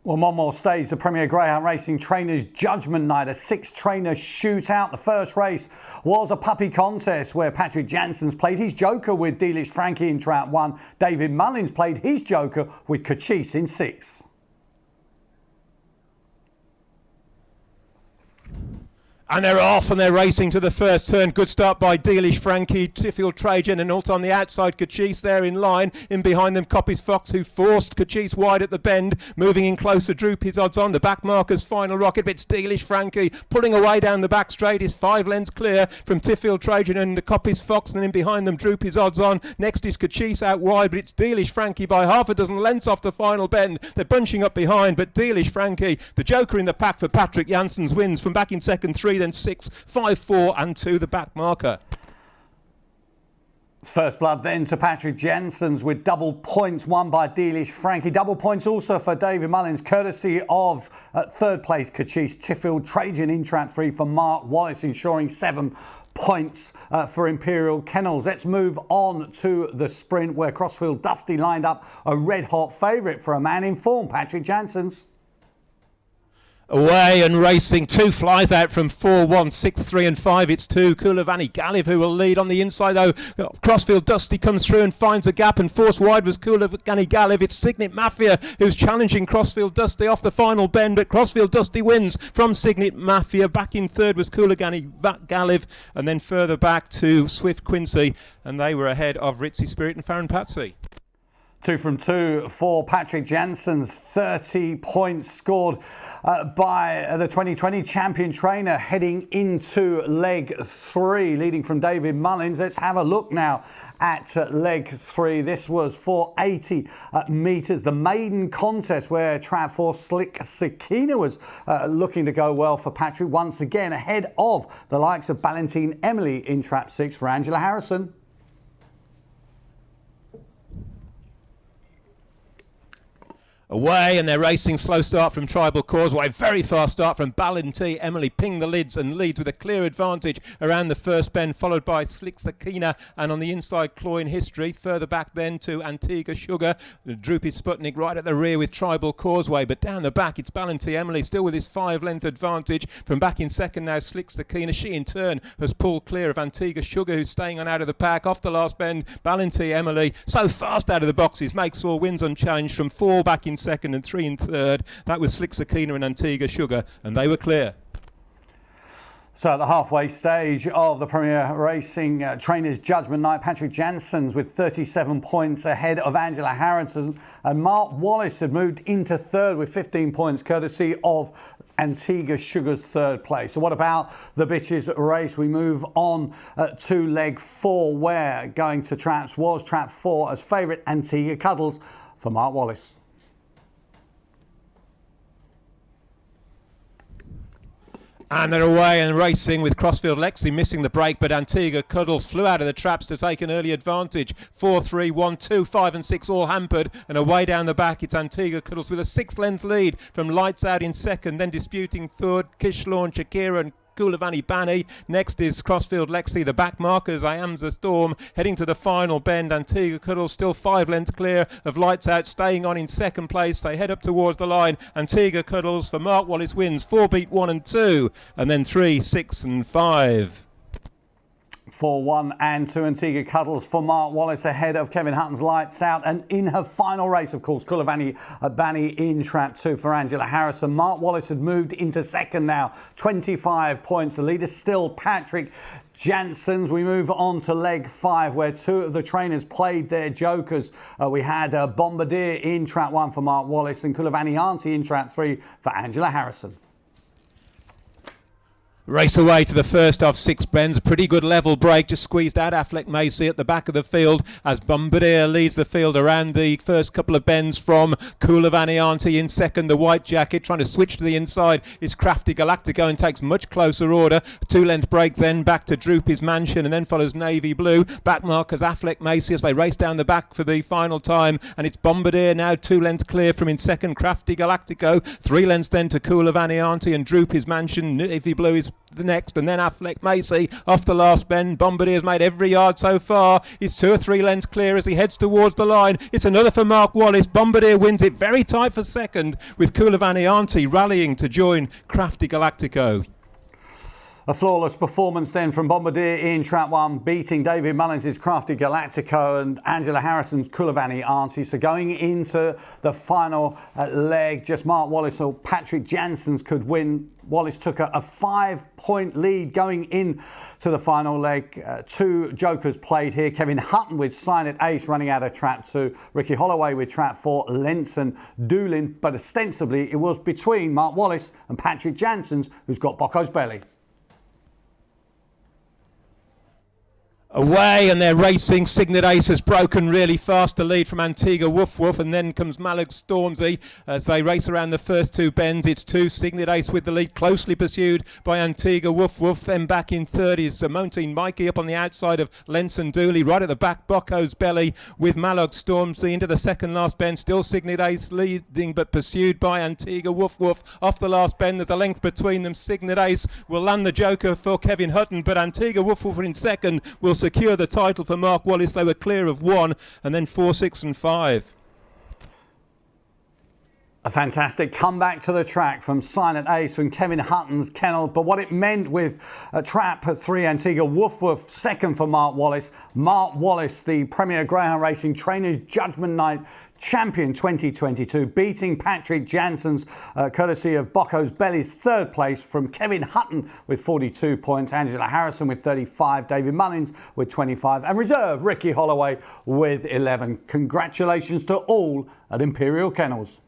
Well, Monmore staged the Premier Greyhound Racing Trainers Judgement Night, a 6-trainer shootout. The first race was a puppy contest where Patrick Janssens played his joker with Delish Frankie in trap 1. David Mullins played his joker with Kachis in 6. And they're off and they're racing to the first turn. Good start by Delish Frankie, Tiffield Trajan, and also on the outside Kachis there in line. In behind them Coppy's Fox, who forced Kachis wide at the bend. Moving in closer, Droop his odds on. The back marker's Final Rocket, but it's Delish Frankie pulling away down the back straight. Is 5 lengths clear from Tiffield Trajan and Coppy's Fox, and in behind them Droop his odds on. Next is Kachis out wide, but it's Delish Frankie by half a dozen lengths off the final bend. They're bunching up behind, but Delish Frankie, the joker in the pack for Patrick Janssens, wins from back in second 3, then 6, 5, 4 and 2 the back marker. First blood then to Patrick Janssens with double points won by Delish Frankie. Double points also for David Mullins, courtesy of third place Kachis. Tiffield Trajan in trap 3 for Mark Wallace, ensuring 7 points for Imperial Kennels. Let's move on to the sprint where Crossfield Dusty lined up a red hot favourite for a man in form, Patrick Janssens. Away and racing, 2 flies out from 4, 1, 6, 3 and 5. It's 2, Koulavani Galiv who will lead on the inside though. Crossfield Dusty comes through and finds a gap, and forced wide was Koulavani Galiv. It's Signet Mafia who's challenging Crossfield Dusty off the final bend, but Crossfield Dusty wins from Signet Mafia. Back in third was Koulavani Galiv, and then further back to Swift Quincy, and they were ahead of Ritzy Spirit and Farron Patsy. 2 from 2 for Patrick Janssens. 30 points scored by the 2020 champion trainer heading into leg 3, leading from David Mullins. Let's have a look now at leg 3. This was for 80 metres. The maiden contest where trap 4 Slick Sakina was looking to go well for Patrick, once again ahead of the likes of Ballantine Emily in trap 6 for Angela Harrison. Away and they're racing, slow start from Tribal Causeway, very fast start from Ballantine Emily. Ping the lids and leads with a clear advantage around the first bend, followed by Slick Sakina, and on the inside Cloyne History. Further back then to Antigua Sugar, Droopy Sputnik right at the rear with Tribal Causeway, but down the back it's Ballantine Emily still with his 5-length advantage. From back in second now Slick Sakina, she in turn has pulled clear of Antigua Sugar, who's staying on out of the pack. Off the last bend, Ballantine Emily so fast out of the boxes, makes all wins unchallenged from 4 back in second and 3 in third. That was Slick Sakina and Antigua Sugar, and they were clear. So at the halfway stage of the Premier Racing Trainers Judgement Night, Patrick Janssens with 37 points ahead of Angela Harrison, and Mark Wallace had moved into third with 15 points, courtesy of Antigua Sugar's third place. So what about the bitches race? We move on to leg 4, where going to traps was trap 4 as favourite Antigua Cuddles for Mark Wallace. And they're away and racing with Crossfield Lexi missing the break, but Antigua Cuddles flew out of the traps to take an early advantage. 4, 3, 1, 2, 5 and 6 all hampered, and away down the back it's Antigua Cuddles with a 6-length lead from Lights Out in second, then disputing third Kishlawn, Shakira and Koulavani Bani. Next is Crossfield Lexi. The back markers, I Am's the Storm, heading to the final bend. Antigua Cuddles still 5 lengths clear of Lights Out, staying on in second place. They head up towards the line. Antigua Cuddles for Mark Wallace wins. 4 beat 1 and 2, and then 3, 6 and 5. 4, 1 and 2 Antigua Cuddles for Mark Wallace ahead of Kevin Hutton's Lights Out. And in her final race, of course, Koulavani Bani in trap 2 for Angela Harrison. Mark Wallace had moved into second now, 25 points. The leader still Patrick Janssens. We move on to leg 5, where 2 of the trainers played their jokers. We had Bombardier in trap 1 for Mark Wallace and Koulavani Auntie in trap 3 for Angela Harrison. Race away to the first of 6 bends. A pretty good level break, just squeezed out Affleck Macy at the back of the field as Bombardier leads the field around the first couple of bends from Koulavani Auntie in second. The white jacket trying to switch to the inside is Crafty Galactico and takes much closer order. 2-length break then back to Droopy's Mansion, and then follows Navy Blue. Back markers Affleck Macy as they race down the back for the final time, and it's Bombardier now 2 lengths clear from in second Crafty Galactico. 3 lengths then to Koulavani Auntie and Droopy's Mansion. Navy Blue is the next, and then Affleck Macy off the last bend. Bombardier's made every yard so far. He's 2 or 3 lengths clear as he heads towards the line. It's another for Mark Wallace. Bombardier wins it very tight for second, with Kulavani Auntie rallying to join Crafty Galactico. A flawless performance then from Bombardier in trap 1, beating David Mullins' Crafty Galactico and Angela Harrison's Kulavani Auntie. So going into the final leg, just Mark Wallace or Patrick Janssens could win. Wallace took a 5-point lead going in to the final leg. 2 jokers played here. Kevin Hutton with Silent Ace running out of trap 2. Ricky Holloway with trap 4. Lenson Doolin. But ostensibly it was between Mark Wallace and Patrick Janssens, who's got Bocco's Belly. Away, and they're racing. Signet Ace has broken really fast the lead from Antigua Woof Woof, and then comes Malag Stormzy as they race around the first 2 bends. It's 2 Signet Ace with the lead, closely pursued by Antigua Woof Woof. Then back in third is Montine Mikey up on the outside of Lenson Dooley. Right at the back, Bocco's Belly with Malag Stormzy into the second last bend. Still Signet Ace leading, but pursued by Antigua Woof Woof. Off the last bend, there's a length between them. Signet Ace will land the joker for Kevin Hutton, but Antigua Woof Woof in second will secure the title for Mark Wallace. They were clear of 1, and then 4, 6 and 5. A fantastic comeback to the track from Silent Ace from Kevin Hutton's kennel. But what it meant with trap 3, Antigua Woof Woof, second for Mark Wallace. Mark Wallace, the Premier Greyhound Racing Trainers Judgement Night Champion 2022, beating Patrick Janssens, courtesy of Bocco's Belly's third place, from Kevin Hutton with 42 points, Angela Harrison with 35, David Mullins with 25, and reserve Ricky Holloway with 11. Congratulations to all at Imperial Kennels.